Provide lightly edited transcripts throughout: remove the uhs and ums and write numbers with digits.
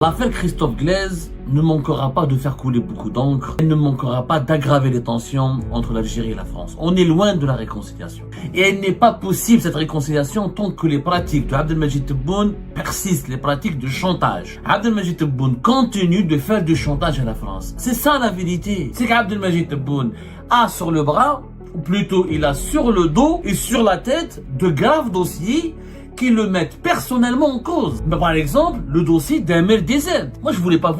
L'affaire Christophe Glaise ne manquera pas de faire couler beaucoup d'encre, elle ne manquera pas d'aggraver les tensions entre l'Algérie et la France. On est loin de la réconciliation. Et elle n'est pas possible, cette réconciliation, tant que les pratiques de Abdelmadjid Tebboune persistent, les pratiques de chantage. Abdelmadjid Tebboune continue de faire du chantage à la France. C'est ça la vérité. C'est qu'Abdelmadjid Tebboune a sur le bras, ou plutôt il a sur le dos et sur la tête de graves dossiers qui le mettent personnellement en cause. Mais par exemple, le dossier d'MLDZ. Moi, je voulais pas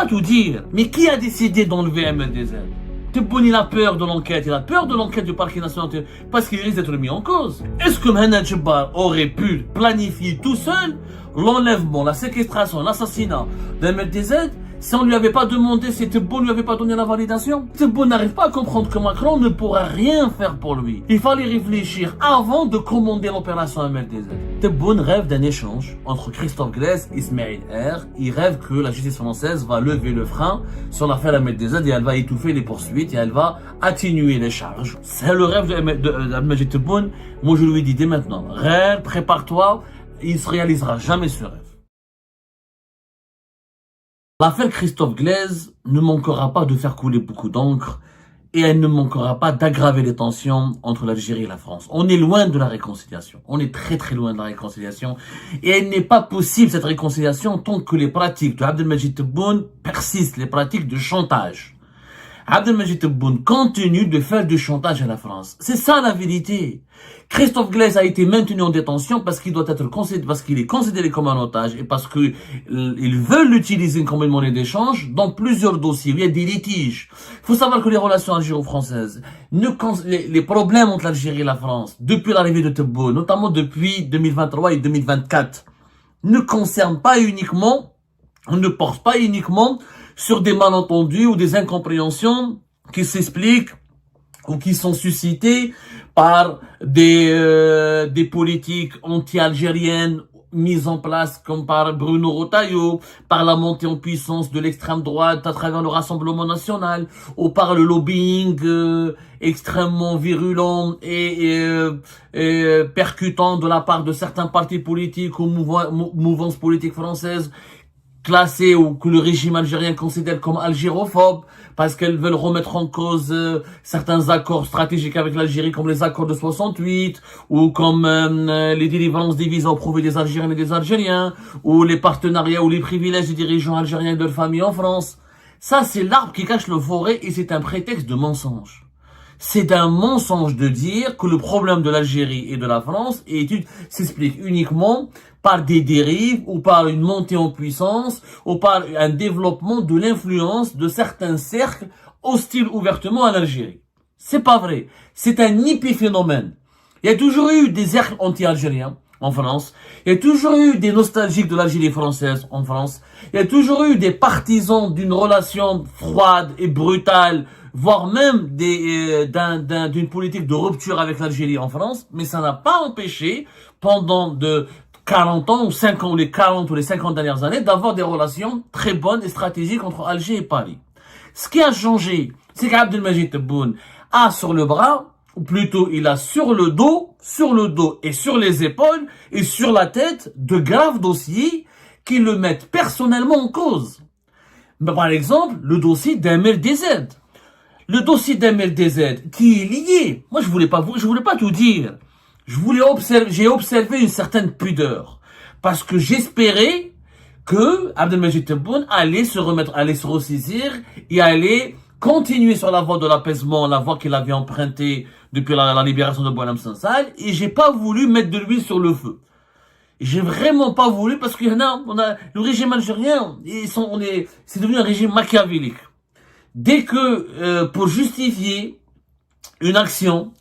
tout dire. Mais qui a décidé d'enlever MLDZ? Tebboune, il a peur de l'enquête. Il a peur de l'enquête du parquet national parce qu'il risque d'être mis en cause. Est-ce que Mohamed Jebbar aurait pu planifier tout seul l'enlèvement, la séquestration, l'assassinat d'MLDZ si on lui avait pas demandé, si Tebboune lui avait pas donné la validation? Tebboune n'arrive pas à comprendre que Macron ne pourra rien faire pour lui. Il fallait réfléchir avant de commander l'opération MLDZ. Tebboune rêve d'un échange entre Christophe Glaise et Ismaël R. Il rêve que la justice française va lever le frein sur l'affaire MLDZ et elle va étouffer les poursuites et elle va atténuer les charges. C'est le rêve d'Abdelmadjid Tebboune. Moi je lui dis dès maintenant, rêve, prépare-toi, il se réalisera jamais ce rêve. L'affaire Christophe Glaise ne manquera pas de faire couler beaucoup d'encre et elle ne manquera pas d'aggraver les tensions entre l'Algérie et la France. On est loin de la réconciliation. On est très très loin de la réconciliation. Et elle n'est pas possible, cette réconciliation, tant que les pratiques de Abdelmadjid Tebboune persistent, les pratiques de chantage. Abdelmadjid Tebboune continue de faire du chantage à la France. C'est ça la vérité. Christophe Glaise a été maintenu en détention parce qu'il doit être considéré, parce qu'il est considéré comme un otage et parce que ils veulent l'utiliser comme une monnaie d'échange dans plusieurs dossiers. Il y a des litiges. Il faut savoir que les relations algéro-françaises, les problèmes entre l'Algérie et la France, depuis l'arrivée de Tebboune, notamment depuis 2023 et 2024, ne concernent pas uniquement, ne portent pas uniquement sur des malentendus ou des incompréhensions qui s'expliquent ou qui sont suscités par des politiques anti-algériennes mises en place comme par Bruno Retailleau, par la montée en puissance de l'extrême droite à travers le Rassemblement national, ou par le lobbying extrêmement virulent et percutant de la part de certains partis politiques ou mouvances politiques françaises classées ou que le régime algérien considère comme algérophobes parce qu'elles veulent remettre en cause certains accords stratégiques avec l'Algérie comme les accords de 68 ou comme les délivrances des visas au profit des Algériens et des Algériens ou les partenariats ou les privilèges des dirigeants algériens et de leur famille en France. Ça, c'est l'arbre qui cache le forêt et c'est un prétexte de mensonge. C'est un mensonge de dire que le problème de l'Algérie et de la France s'explique uniquement par des dérives ou par une montée en puissance ou par un développement de l'influence de certains cercles hostiles ouvertement à l'Algérie. C'est pas vrai. C'est un épiphénomène. Il y a toujours eu des cercles anti-algériens en France. Il y a toujours eu des nostalgiques de l'Algérie française en France. Il y a toujours eu des partisans d'une relation froide et brutale, voire même d'une politique de rupture avec l'Algérie en France. Mais ça n'a pas empêché, pendant 40 ans ou 50, les 40 ou les 50 dernières années, d'avoir des relations très bonnes et stratégiques entre Alger et Paris. Ce qui a changé, c'est qu'Abdelmadjid Tebboune a sur le bras, ou plutôt il a sur le dos et sur les épaules et sur la tête de graves dossiers qui le mettent personnellement en cause. Mais par exemple, le dossier d'MLDZ. Le dossier d'MLDZ qui est lié. Moi, je voulais pas tout dire. J'ai observé une certaine pudeur. Parce que j'espérais que Abdelmadjid Tebboune allait se ressaisir et allait continuer sur la voie de l'apaisement, la voie qu'il avait empruntée depuis la libération de Boualem Sansal, et j'ai pas voulu mettre de l'huile sur le feu. J'ai vraiment pas voulu parce que le régime algérien, c'est devenu un régime machiavélique. Dès que, pour justifier une action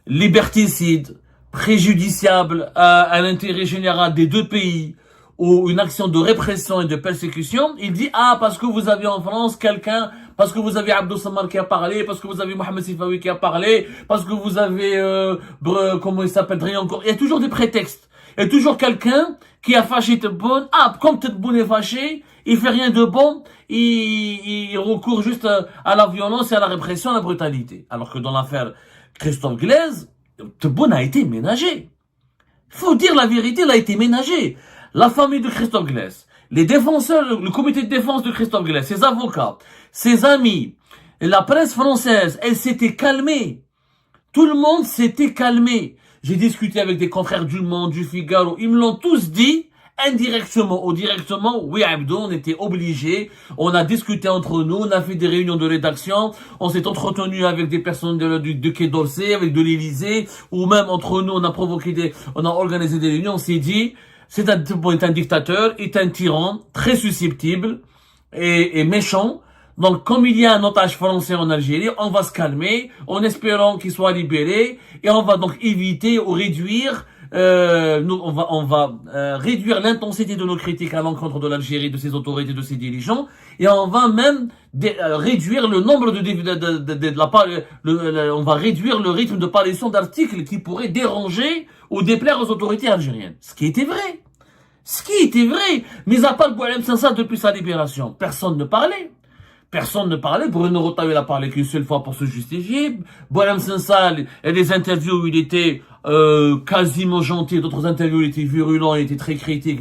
liberticide, préjudiciable à l'intérêt général des deux pays, ou une action de répression et de persécution, il dit, parce que vous avez en France quelqu'un, parce que vous avez Abdou Samar qui a parlé, parce que vous avez Mohamed Sifawi qui a parlé, parce que vous avez, comment il s'appelle, encore. Il y a toujours des prétextes. Il y a toujours quelqu'un qui a fâché Tebboune. Comme Tebboune est fâché, il fait rien de bon, il recourt juste à la violence et à la répression, à la brutalité. Alors que dans l'affaire Christophe Glaise, Tebboune a été ménagé. Il faut dire la vérité, il a été ménagé. La famille de Christophe Glaise, les défenseurs, le comité de défense de Christophe Glaise, ses avocats, ses amis, la presse française, elle s'était calmée. Tout le monde s'était calmé. J'ai discuté avec des confrères du Monde, du Figaro, ils me l'ont tous dit, indirectement ou directement, oui Abdou, on était obligés, on a discuté entre nous, on a fait des réunions de rédaction, on s'est entretenu avec des personnes du Quai d'Orsay, avec de l'Élysée, ou même entre nous, on a organisé des réunions, on s'est dit, c'est un dictateur, est un tyran, très susceptible et méchant. Donc, comme il y a un otage français en Algérie, on va se calmer, en espérant qu'il soit libéré, et on va donc éviter ou réduire, on va réduire l'intensité de nos critiques à l'encontre de l'Algérie, de ses autorités, de ses dirigeants, et on va même réduire le nombre on va réduire le rythme de parution d'articles qui pourraient déranger ou déplaire aux autorités algériennes. Ce qui était vrai. Ce qui était vrai. Mais à part Boualem Sansal depuis sa libération, personne ne parlait. Personne ne parlait. Bruno Retailleau, il a parlé qu'une seule fois pour se justifier. Boualem Sansal, et des interviews où il était quasiment gentil, d'autres interviews où il était virulent, il était très critique,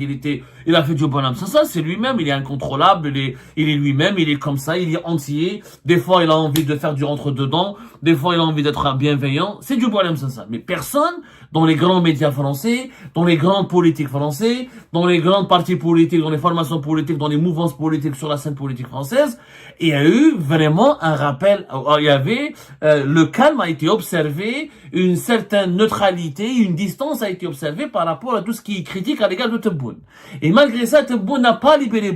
il a fait du Boualem Sansal, c'est lui-même, il est incontrôlable, il est lui-même, il est comme ça, il est entier. Des fois, il a envie de faire du rentre-dedans, des fois, il a envie d'être bienveillant. C'est du Boualem Sansal. Mais personne, dans les grands médias français, dans les grandes politiques français, dans les grandes partis politiques, dans les formations politiques, dans les mouvances politiques sur la scène politique française, il y a eu vraiment un rappel, il y avait, le calme a été observé, une certaine neutralité, une distance a été observée par rapport à tout ce qui est critique à l'égard de Tebboune. Et malgré ça, Tebboune n'a pas libéré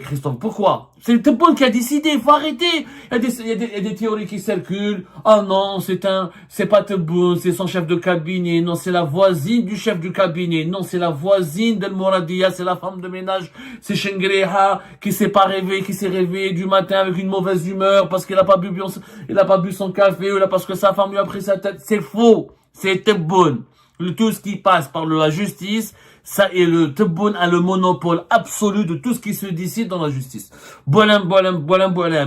Christophe. Pourquoi? C'est Tebboune qui a décidé, il faut arrêter. Il y a des théories qui circulent. Oh non, c'est pas Tebboune, c'est son chef de cabinet. Non, c'est la voisine du chef du cabinet. Non, c'est la voisine d'El Mouradia, c'est la femme de ménage. C'est Chengreha qui s'est réveillé du matin avec une mauvaise humeur parce qu'il a pas bu son café ou là parce que sa femme lui a pris sa tête. C'est faux. C'est Tebboune. Tout ce qui passe par la justice, ça et le Tebboune a le monopole absolu de tout ce qui se décide dans la justice. Boualem,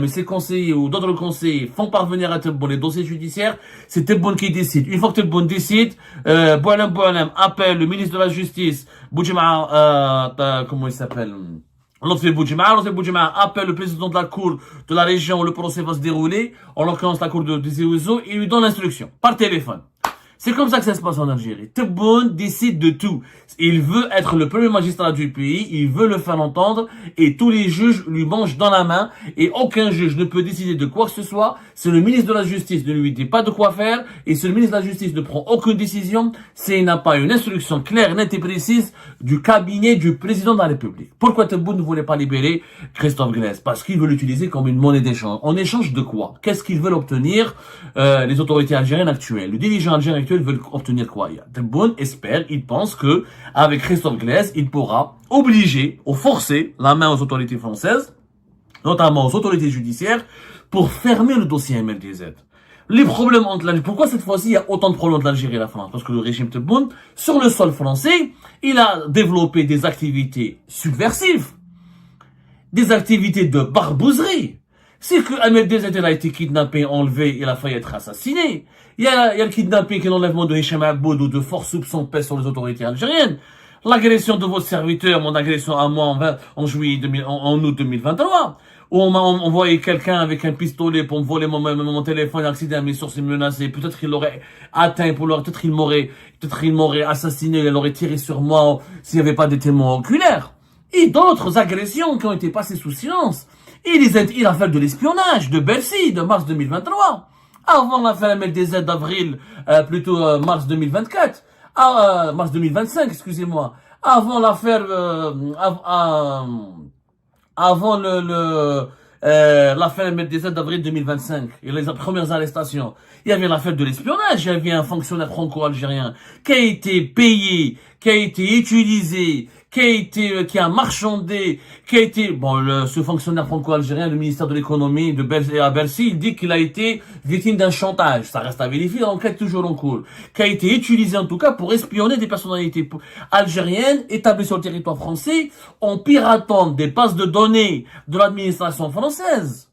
et ses conseillers ou d'autres conseillers font parvenir à Tebboune les dossiers judiciaires, c'est Tebboune qui décide. Une fois que Tebboune décide, Boualem appelle le ministre de la Justice, Boudjema, comment il s'appelle? L'autre Boudjema appelle le président de la cour de la région où le procès va se dérouler, en l'occurrence la cour de Tizi-Ouzou, et lui donne l'instruction, par téléphone. C'est comme ça que ça se passe en Algérie. Tebboune décide de tout. Il veut être le premier magistrat du pays, il veut le faire entendre, et tous les juges lui mangent dans la main, et aucun juge ne peut décider de quoi que ce soit. C'est le ministre de la Justice ne lui dit pas de quoi faire, et si le ministre de la Justice ne prend aucune décision, s'il n'a pas une instruction claire, nette et précise du cabinet du président de la République. Pourquoi Tebboune ne voulait pas libérer Christophe Glaise? Parce qu'il veut l'utiliser comme une monnaie d'échange. En échange de quoi? Qu'est-ce qu'ils veulent obtenir les autorités algériennes actuelles? Le dirigeant algérien actuel veut obtenir quoi? Tebboune espère, il pense que avec Christophe Glaise, il pourra obliger ou forcer la main aux autorités françaises, notamment aux autorités judiciaires, pour fermer le dossier MLDZ. Les problèmes entre l'Algérie, pourquoi cette fois-ci il y a autant de problèmes entre l'Algérie et la France? Parce que le régime Tebboune, sur le sol français, il a développé des activités subversives, des activités de barbouzerie. C'est que Ahmed Dezetel a été kidnappé, enlevé, il a failli être assassiné. Il y a le kidnapping et l'enlèvement de Hicham Aboud où de forts soupçons pèsent sur les autorités algériennes. L'agression de votre serviteur, mon agression à moi en août 2023. Où on m'a envoyé quelqu'un avec un pistolet pour me voler mon téléphone, accident, mes sources menacées. Peut-être qu'il l'aurait atteint, peut-être il m'aurait assassiné, il aurait tiré sur moi s'il n'y avait pas des témoins oculaires. Et d'autres agressions qui ont été passées sous silence. Et l'affaire de l'espionnage de Bercy de mars 2023. Avant l'affaire MLDZ d'avril, mars 2024. Mars 2025, excusez-moi. Avant l'affaire, avant l'affaire MLDZ d'avril 2025 et les premières arrestations, il y avait l'affaire de l'espionnage. Il y avait un fonctionnaire franco-algérien qui a été payé, qui a été utilisé, qui a marchandé, ce fonctionnaire franco-algérien, le ministère de l'économie à Bercy, il dit qu'il a été victime d'un chantage. Ça reste à vérifier, l'enquête toujours en cours. Qui a été utilisé en tout cas pour espionner des personnalités algériennes établies sur le territoire français en piratant des bases de données de l'administration française.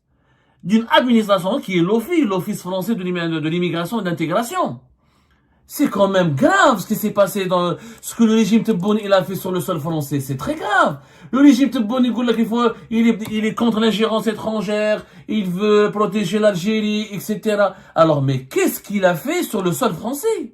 D'une administration qui est l'OFII, l'Office français de l'immigration et de l'intégration. C'est quand même grave ce qui s'est passé dans ce que le régime Tebboune il a fait sur le sol français. C'est très grave. Le régime Tebboune il est contre l'ingérence étrangère, il veut protéger l'Algérie, etc. Alors, mais qu'est-ce qu'il a fait sur le sol français?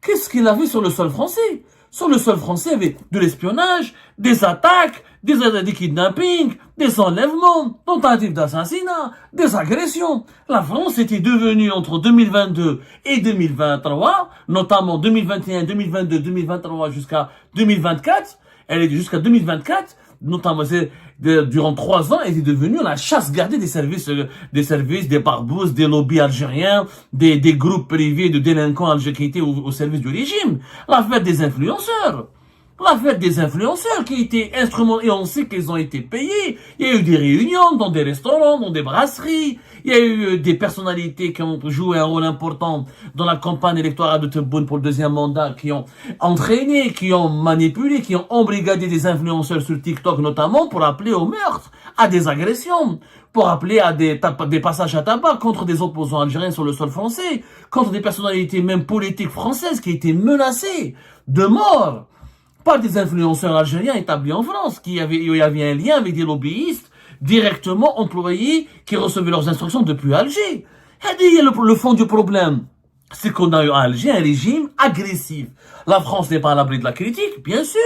Qu'est-ce qu'il a fait sur le sol français? Sur le sol français, il y avait de l'espionnage, des attaques, des kidnappings, des enlèvements, tentatives d'assassinat, des agressions. La France était devenue entre 2022 et 2023, notamment 2021, 2022, 2023 jusqu'à 2024. Elle est jusqu'à 2024, notamment durant 3 ans, elle est devenue la chasse gardée des barbouzes, des lobbies algériens, des groupes privés de délinquants algériens qui étaient au service du régime. L'affaire des influenceurs. L'affaire des influenceurs qui étaient instruments, et on sait qu'ils ont été payés. Il y a eu des réunions dans des restaurants, dans des brasseries. Il y a eu des personnalités qui ont joué un rôle important dans la campagne électorale de Tebboune pour le 2e mandat, qui ont entraîné, qui ont manipulé, qui ont embrigadé des influenceurs sur TikTok notamment pour appeler au meurtre, à des agressions, pour appeler à des passages à tabac contre des opposants algériens sur le sol français, contre des personnalités même politiques françaises qui étaient menacées de mort par des influenceurs algériens établis en France, il y avait un lien avec des lobbyistes directement employés qui recevaient leurs instructions depuis Alger. Et le fond du problème, c'est qu'on a eu à Alger un régime agressif. La France n'est pas à l'abri de la critique, bien sûr.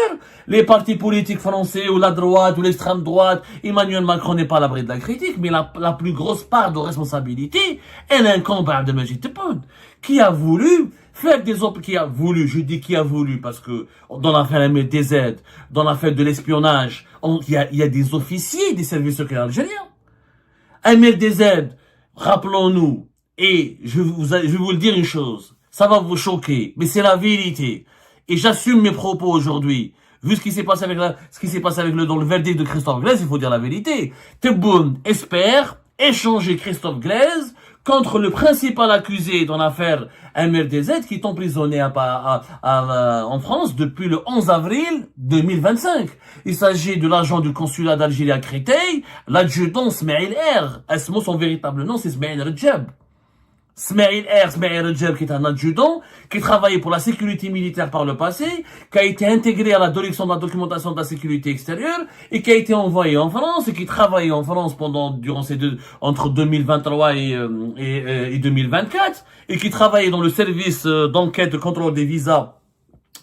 Les partis politiques français, ou la droite, ou l'extrême droite, Emmanuel Macron n'est pas à l'abri de la critique, mais la plus grosse part de responsabilité, elle incombe à Abdelmajid Tebboune, qui a voulu faire je dis qui a voulu, parce que dans l'affaire MLDZ, dans l'affaire de l'espionnage, il y a des officiers des services secrets algériens. MLDZ, rappelons-nous, et je vais vous le dire une chose, ça va vous choquer, mais c'est la vérité. Et j'assume mes propos aujourd'hui. Vu ce qui s'est passé dans le verdict de Christophe Glaise, il faut dire la vérité. Tebboune espère échanger Christophe Glaise contre le principal accusé dans l'affaire MRDZ qui est emprisonné en France depuis le 11 avril 2025. Il s'agit de l'agent du consulat d'Algérie à Créteil, l'adjudant Smaïl R. Son véritable nom, c'est Smaïl Redjeb. Smaïl Redjeb, qui est un adjudant, qui travaillait pour la sécurité militaire par le passé, qui a été intégré à la direction de la documentation de la sécurité extérieure, et qui a été envoyé en France, et qui travaillait en France entre 2023 et 2024, et qui travaillait dans le service d'enquête de contrôle des visas,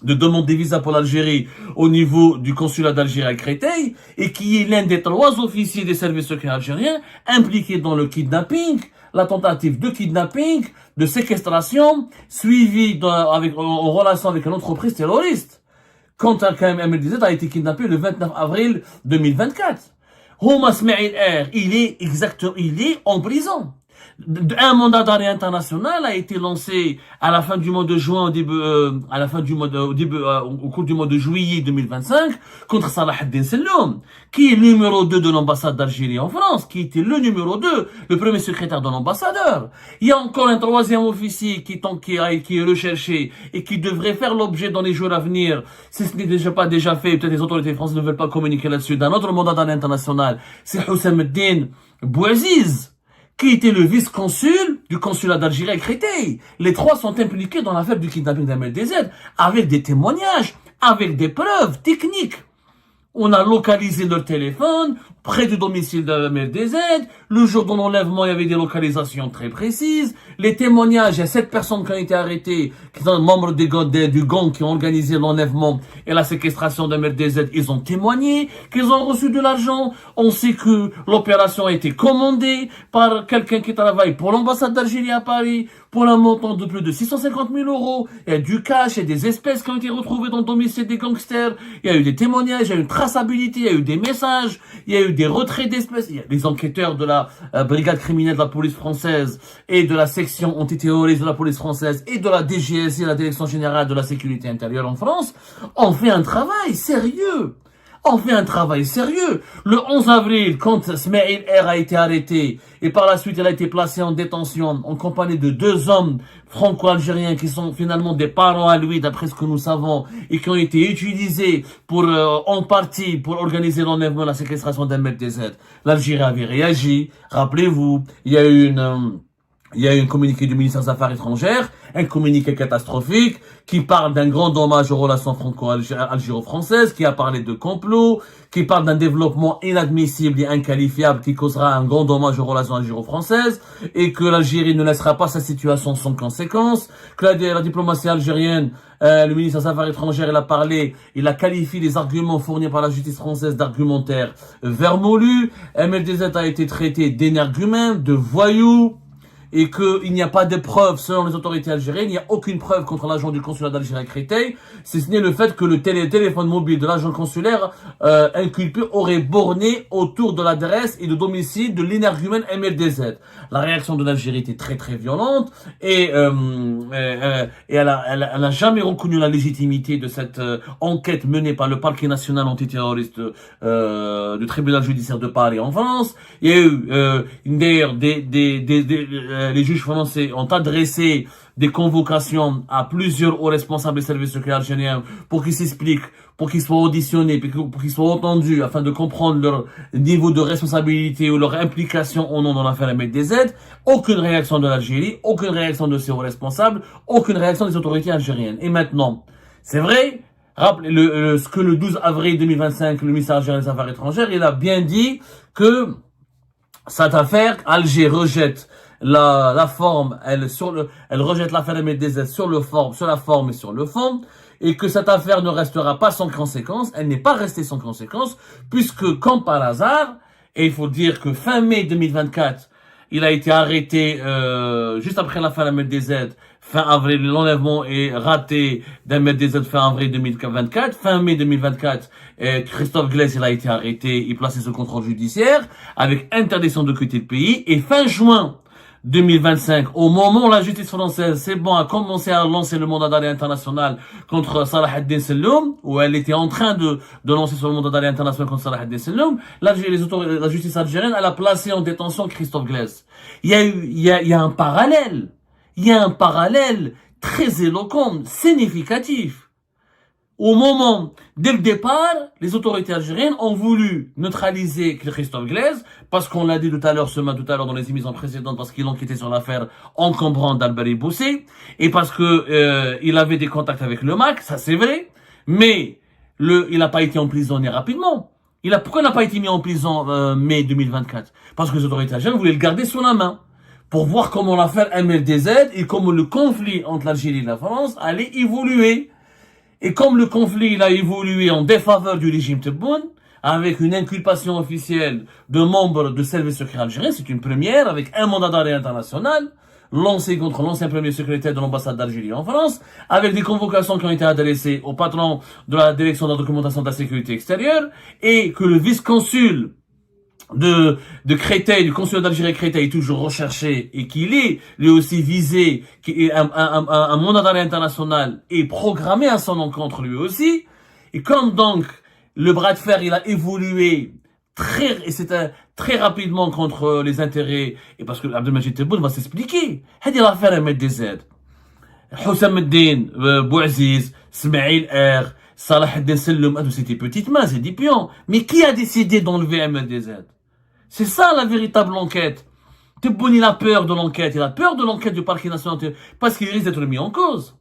de demande des visas pour l'Algérie au niveau du consulat d'Algérie à Créteil, et qui est l'un des 3 officiers des services secrets algériens impliqués dans le kidnapping, la tentative de kidnapping, de séquestration, suivie en relation avec une entreprise terroriste. Quand MLDZ a été kidnappé le 29 avril 2024. Houma Smaïl R, il est en prison. Un mandat d'arrêt international a été lancé à la fin du mois de juin, au cours du mois de juillet 2025, contre Salah ad-Din Selloum, qui est le numéro 2 de l'ambassade d'Algérie en France, qui était le numéro 2, le premier secrétaire de l'ambassadeur. Il y a encore un 3e officier qui est recherché et qui devrait faire l'objet dans les jours à venir, si ce n'est pas déjà fait, peut-être les autorités françaises ne veulent pas communiquer là-dessus, d'un autre mandat d'arrêt international, c'est Houssam Eddin Bouaziz, qui était le vice-consul du consulat d'Algérie à Créteil. Les 3 sont impliqués dans l'affaire du kidnapping d'MLDZ, avec des témoignages, avec des preuves techniques. On a localisé leur téléphone près du domicile de MLDZ. Le jour de l'enlèvement, il y avait des localisations très précises. Les témoignages, il y a 7 personnes qui ont été arrêtées, qui sont membres du gang qui ont organisé l'enlèvement et la séquestration de MLDZ. Ils ont témoigné qu'ils ont reçu de l'argent. On sait que l'opération a été commandée par quelqu'un qui travaille pour l'ambassade d'Algérie à Paris pour un montant de plus de 650 000 euros. Il y a du cash, il y a des espèces qui ont été retrouvées dans le domicile des gangsters. Il y a eu des témoignages, il y a eu une traçabilité, il y a eu des messages, il y a eu des retraits d'espèces. Il y a des enquêteurs de la brigade criminelle de la police française et de la section antiterroriste de la police française et de la DGSI, la Direction Générale de la Sécurité Intérieure en France, ont fait un travail sérieux. Le 11 avril, quand Smaïl R a été arrêté et par la suite il a été placé en détention en compagnie de 2 hommes franco-algériens qui sont finalement des parents à lui d'après ce que nous savons et qui ont été utilisés en partie pour organiser l'enlèvement et la séquestration d'MLDZ. L'Algérie avait réagi. Rappelez-vous, il y a eu Il y a eu un communiqué du ministère des Affaires étrangères, un communiqué catastrophique, qui parle d'un grand dommage aux relations franco-algéro-françaises, qui a parlé de complot, qui parle d'un développement inadmissible et inqualifiable qui causera un grand dommage aux relations algéro-françaises, et que l'Algérie ne laissera pas sa situation sans conséquence, que la diplomatie algérienne, le ministre des Affaires étrangères, il a qualifié les arguments fournis par la justice française d'argumentaires vermoulus. MLDZ a été traité d'énergumène, de voyou, et qu'il n'y a pas de preuves selon les autorités algériennes, il n'y a aucune preuve contre l'agent du consulat d'Algérie à Créteil, si ce n'est le fait que le téléphone mobile de l'agent consulaire inculpé aurait borné autour de l'adresse et de domicile de l'énergumène MLDZ. La réaction de l'Algérie était très très violente et elle n'a jamais reconnu la légitimité de cette enquête menée par le parquet national antiterroriste du tribunal judiciaire de Paris en France. Il y a eu d'ailleurs les juges français ont adressé des convocations à plusieurs hauts responsables des services secrets algériens pour qu'ils s'expliquent, pour qu'ils soient auditionnés, pour qu'ils soient entendus afin de comprendre leur niveau de responsabilité ou leur implication ou non dans l'affaire MLDZ. Aucune réaction de l'Algérie, aucune réaction de ces hauts responsables, aucune réaction des autorités algériennes. Et maintenant, c'est vrai, rappelez ce que le 12 avril 2025, le ministère algérien des Affaires étrangères, il a bien dit que cette affaire, Alger rejette la forme, elle rejette l'affaire MLDZ sur la forme et sur le fond, et que cette affaire ne restera pas sans conséquence, elle n'est pas restée sans conséquence, puisque, comme par hasard, et il faut dire que fin mai 2024, il a été arrêté, juste après l'affaire MLDZ, fin avril, l'enlèvement est raté d'un MLDZ fin avril 2024, fin mai 2024, Christophe Glaise, il a été arrêté et placé sous contrôle judiciaire, avec interdiction de quitter le pays, et fin juin 2025, au moment où la justice française, c'est bon, a commencé à lancer le mandat d'arrêt international contre Salah ad-Din Selloum, où elle était en train de lancer sur le mandat d'arrêt international contre Salah ad-Din Selloum, la justice algérienne, elle a placé en détention Christophe Glaise. Il y a un parallèle. Il y a un parallèle très éloquent, significatif. Au moment, dès le départ, les autorités algériennes ont voulu neutraliser Christophe Glaise, parce qu'on l'a dit tout à l'heure dans les émissions précédentes, parce qu'il enquêtait sur l'affaire encombrante d'Alberi Boussé, et parce que il avait des contacts avec le MAC, ça c'est vrai, mais il n'a pas été emprisonné rapidement. Pourquoi il n'a pas été mis en prison mai 2024? Parce que les autorités algériennes voulaient le garder sous la main, pour voir comment l'affaire MLDZ et comment le conflit entre l'Algérie et la France allait évoluer. Et comme le conflit il a évolué en défaveur du régime Tebboune, avec une inculpation officielle de membres de services secrets algériens, c'est une première, avec un mandat d'arrêt international, lancé contre l'ancien premier secrétaire de l'ambassade d'Algérie en France, avec des convocations qui ont été adressées au patron de la direction de la documentation de la sécurité extérieure, et que le vice-consul de Créteil, du consulat d'Algérie Créteil est toujours recherché et qu'il est lui aussi visé, un mandat d'arrêt international est programmé à son encontre lui aussi. Et comme donc le bras de fer il a évolué très rapidement contre les intérêts, et parce que Abdelmajid Tebboune va s'expliquer. C'est l'affaire MLDZ. Houssam Eddine, Bouaziz, Smaïl R, Salah ad-Din Selloum, c'était petites mains, c'est des pions. Mais qui a décidé d'enlever MLDZ? C'est ça la véritable enquête. Tebboune, il a peur de l'enquête. Il a peur de l'enquête du parquet national parce qu'il risque d'être mis en cause.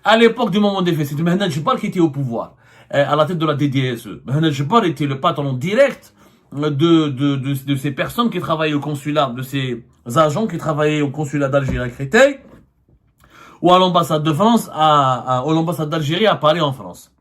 À l'époque du moment des faits, c'était Mehmet Jebbar qui était au pouvoir, à la tête de la DDSE. Mehmet Jebbar était le patron direct de ces personnes qui travaillaient au consulat, de ces agents qui travaillaient au consulat d'Algérie à Créteil, ou à l'ambassade de France, à l'ambassade d'Algérie à Paris en France.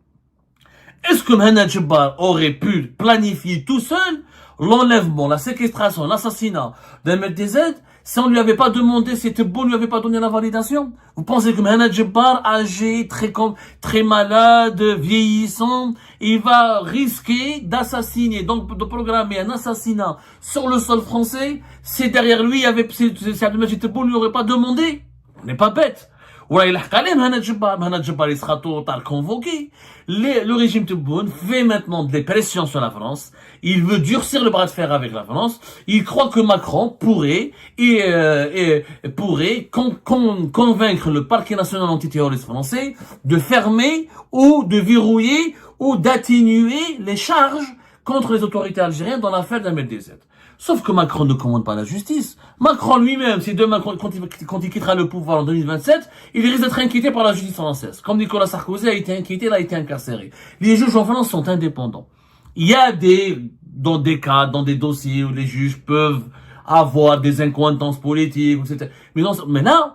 Est-ce que Mehmet Jebbar aurait pu planifier tout seul l'enlèvement, la séquestration, l'assassinat d'MLDZ si on ne lui avait pas demandé, si Tebboune ne lui avait pas donné la validation? Vous pensez que Mehmet Jebbar, âgé, très malade, vieillissant, il va risquer d'assassiner, donc de programmer un assassinat sur le sol français, si derrière lui, si Abdelmajid Tebboune ne lui aurait pas demandé? On n'est pas bête. Ouais, Mehmet Jebbar, il sera tôt ou tard convoqué. Le régime Tebboune fait maintenant des pressions sur la France. Il veut durcir le bras de fer avec la France. Il croit que Macron pourrait convaincre le parquet national antiterroriste français de fermer ou de verrouiller ou d'atténuer les charges contre les autorités algériennes dans l'affaire d'Ahmed DZ. Sauf que Macron ne commande pas la justice. Macron lui-même, si demain, quand il quittera le pouvoir en 2027, il risque d'être inquiété par la justice française. Comme Nicolas Sarkozy a été inquiété, il a été incarcéré. Les juges en France sont indépendants. Il y a dans des cas, dans des dossiers où les juges peuvent avoir des incohérences politiques, etc. Mais là,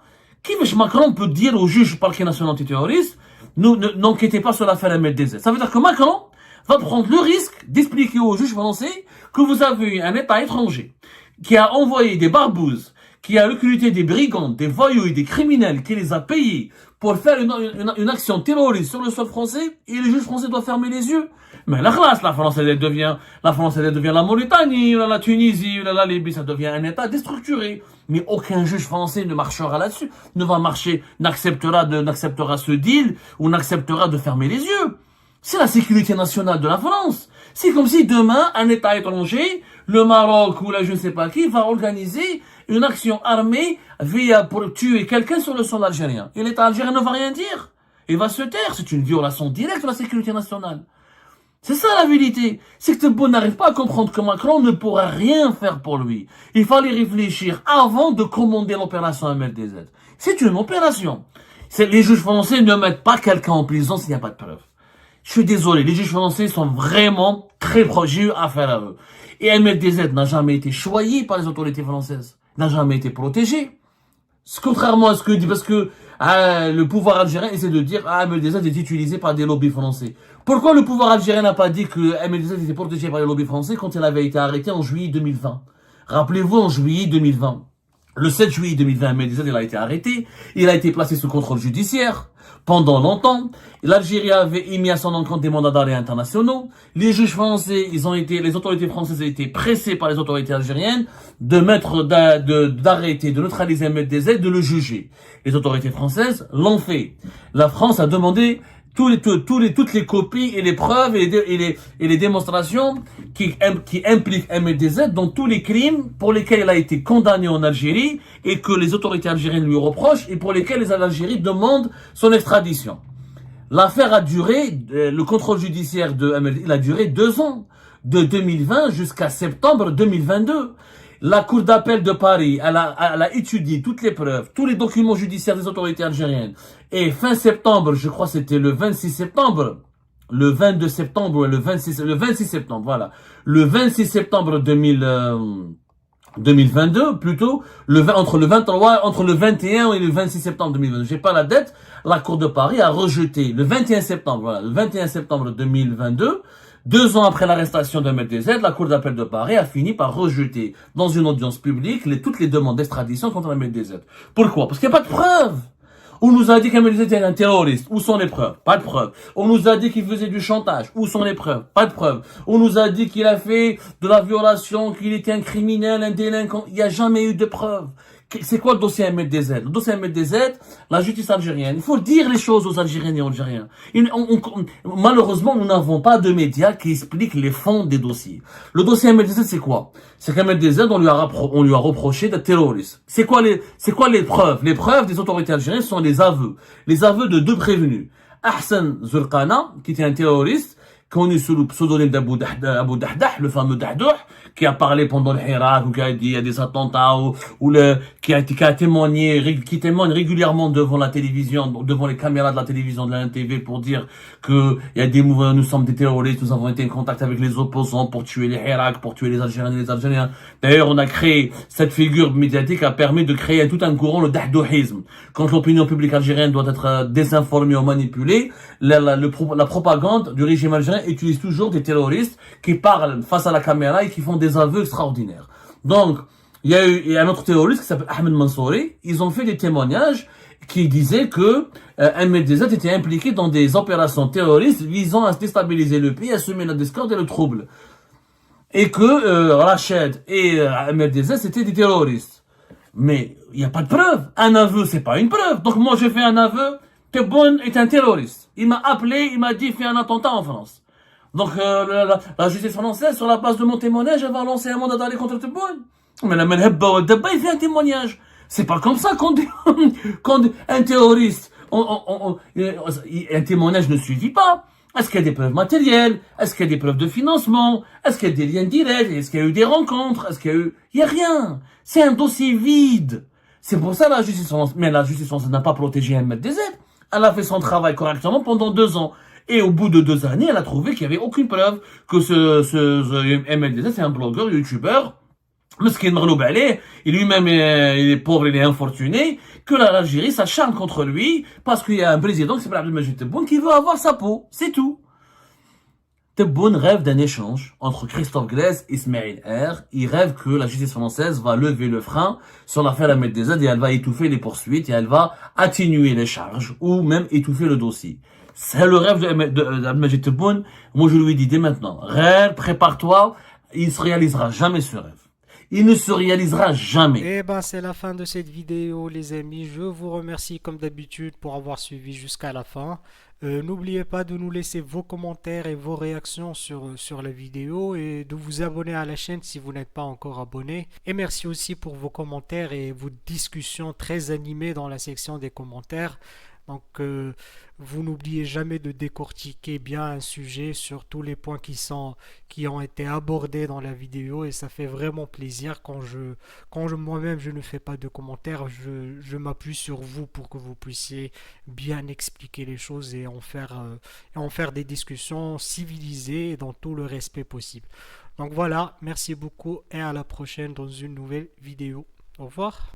Macron peut dire au juge parquet national antiterroriste, n'enquêtez pas sur l'affaire MLDZ. Ça veut dire que Macron va prendre le risque d'expliquer aux juges français que vous avez eu un État étranger qui a envoyé des barbouzes, qui a recruté des brigands, des voyous et des criminels, qui les a payés pour faire une action terroriste sur le sol français, et les juges français doivent fermer les yeux. Mais la France, elle devient la Mauritanie, la Tunisie, la Libye, ça devient un État déstructuré. Mais aucun juge français ne marchera là-dessus, n'acceptera ce deal, ou n'acceptera de fermer les yeux. C'est la sécurité nationale de la France. C'est comme si demain, un État étranger, le Maroc ou je ne sais pas qui, va organiser une action armée pour tuer quelqu'un sur le sol algérien. Et l'État algérien ne va rien dire. Il va se taire. C'est une violation directe de la sécurité nationale. C'est ça la vérité. C'est que Tebboune n'arrive pas à comprendre que Macron ne pourra rien faire pour lui. Il fallait réfléchir avant de commander l'opération MLDZ. C'est une opération. Les juges français ne mettent pas quelqu'un en prison s'il n'y a pas de preuve. Je suis désolé, les juges français sont vraiment très proches, j'ai eu affaire à eux. Et MLDZ n'a jamais été choyé par les autorités françaises, n'a jamais été protégé. Contrairement à ce que dit, parce que le pouvoir algérien essaie de dire MLDZ est utilisé par des lobbies français. Pourquoi le pouvoir algérien n'a pas dit que MLDZ était protégé par les lobbies français quand il avait été arrêté en juillet 2020? Rappelez-vous, en juillet 2020. Le 7 juillet 2020, MLDZ, il a été arrêté. Il a été placé sous contrôle judiciaire pendant longtemps. L'Algérie avait émis à son encontre des mandats d'arrêt internationaux. Les juges français, les autorités françaises ont été pressées par les autorités algériennes d'arrêter, de neutraliser MLDZ, de le juger. Les autorités françaises l'ont fait. La France a demandé toutes les copies et les preuves et les démonstrations qui impliquent MLDZ dans tous les crimes pour lesquels il a été condamné en Algérie et que les autorités algériennes lui reprochent et pour lesquels les Algériens demandent son extradition. L'affaire a duré, le contrôle judiciaire de MLDZ, il a duré 2 ans, de 2020 jusqu'à septembre 2022. La Cour d'appel de Paris, elle a étudié toutes les preuves, tous les documents judiciaires des autorités algériennes. Et fin septembre, je crois que c'était le 26 septembre, le 22 septembre, le 26 septembre, voilà. Le 26 septembre 2022, plutôt, entre le 21 et le 26 septembre 2022. J'ai pas la date. La Cour de Paris a rejeté le 21 septembre, voilà, le 21 septembre 2022. 2 ans après l'arrestation de MLDZ, la Cour d'appel de Paris a fini par rejeter dans une audience publique toutes les demandes d'extradition contre MLDZ. Pourquoi? Parce qu'il n'y a pas de preuves. On nous a dit qu'MLDZ était un terroriste. Où sont les preuves? Pas de preuves. On nous a dit qu'il faisait du chantage. Où sont les preuves? Pas de preuves. On nous a dit qu'il a fait de la violation, qu'il était un criminel, un délinquant. Il n'y a jamais eu de preuves. C'est quoi le dossier MLDZ? Le dossier MLDZ, la justice algérienne. Il faut dire les choses aux Algériennes et aux Algériens. Malheureusement, nous n'avons pas de médias qui expliquent les fonds des dossiers. Le dossier MLDZ, c'est quoi? C'est qu'MLDZ, on lui a reproché d'être terroriste. C'est quoi les preuves? Les preuves des autorités algériennes sont les aveux. Les aveux de 2 prévenus. Ahsan Zurqana, qui était un terroriste, connu sous le pseudonyme d'Abou Dahdah, le fameux Dahdah, qui a parlé pendant le Hirak, ou qui a dit il y a des attentats, qui témoigne régulièrement devant la télévision, devant les caméras de la télévision de la NTV pour dire que il y a des mouvements, nous sommes des terroristes, nous avons été en contact avec les opposants pour tuer les Hirak, pour tuer les Algériens et les Algériens. D'ailleurs, on a créé, cette figure médiatique a permis de créer tout un courant, le Dahdouhisme. Quand l'opinion publique algérienne doit être désinformée ou manipulée, la propagande du régime algérien utilise toujours des terroristes qui parlent face à la caméra et qui font des aveux extraordinaires. Donc, il y a un autre terroriste qui s'appelle Ahmed Mansouri. Ils ont fait des témoignages qui disaient que MLDZ était impliqué dans des opérations terroristes visant à déstabiliser le pays, à semer la discorde et le trouble. Et que Rached et MLDZ c'était des terroristes. Mais il n'y a pas de preuve. Un aveu, c'est pas une preuve. Donc moi, j'ai fait un aveu. Tebboune est un terroriste. Il m'a appelé, il m'a dit fais un attentat en France. Donc la justice française, sur la base de mon témoignage, elle va lancer un mandat d'arrêt contre Tebboune. Mais la Menhebba ou Dabba, il fait un témoignage. C'est pas comme ça qu'on dit, quand un terroriste, un témoignage ne suffit pas. Est-ce qu'il y a des preuves matérielles? Est-ce qu'il y a des preuves de financement? Est-ce qu'il y a des liens directs? Est-ce qu'il y a eu des rencontres? Est-ce qu'il y a eu... Il y a rien. C'est un dossier vide. C'est pour ça la justice française, mais la justice française n'a pas protégé MLDZ. Elle a fait son travail correctement pendant 2 ans. Et au bout de 2 années, elle a trouvé qu'il n'y avait aucune preuve que ce MLDZ, c'est un blogueur, youtubeur, Meskin Marloub Aleh, et lui-même, il est pauvre, il est infortuné, que l'Algérie s'acharne contre lui, parce qu'il y a un président qui s'appelle Abdelmajid Tebboune qui veut avoir sa peau. C'est tout. Tebboune rêve d'un échange entre Christophe Glaise et Ismaël R. Il rêve que la justice française va lever le frein sur l'affaire Ahmed Dezad et elle va étouffer les poursuites et elle va atténuer les charges ou même étouffer le dossier. C'est le rêve d'Abdelmajid Tebboune. Moi, je lui dis dès maintenant, rêve, prépare-toi, il ne se réalisera jamais ce rêve. Il ne se réalisera jamais. Eh ben, c'est la fin de cette vidéo, les amis. Je vous remercie comme d'habitude pour avoir suivi jusqu'à la fin. N'oubliez pas de nous laisser vos commentaires et vos réactions sur la vidéo et de vous abonner à la chaîne si vous n'êtes pas encore abonné. Et merci aussi pour vos commentaires et vos discussions très animées dans la section des commentaires. Donc, vous n'oubliez jamais de décortiquer bien un sujet sur tous les points qui ont été abordés dans la vidéo et ça fait vraiment plaisir moi-même je ne fais pas de commentaires, je m'appuie sur vous pour que vous puissiez bien expliquer les choses et en faire des discussions civilisées et dans tout le respect possible. Donc voilà, merci beaucoup et à la prochaine dans une nouvelle vidéo. Au revoir.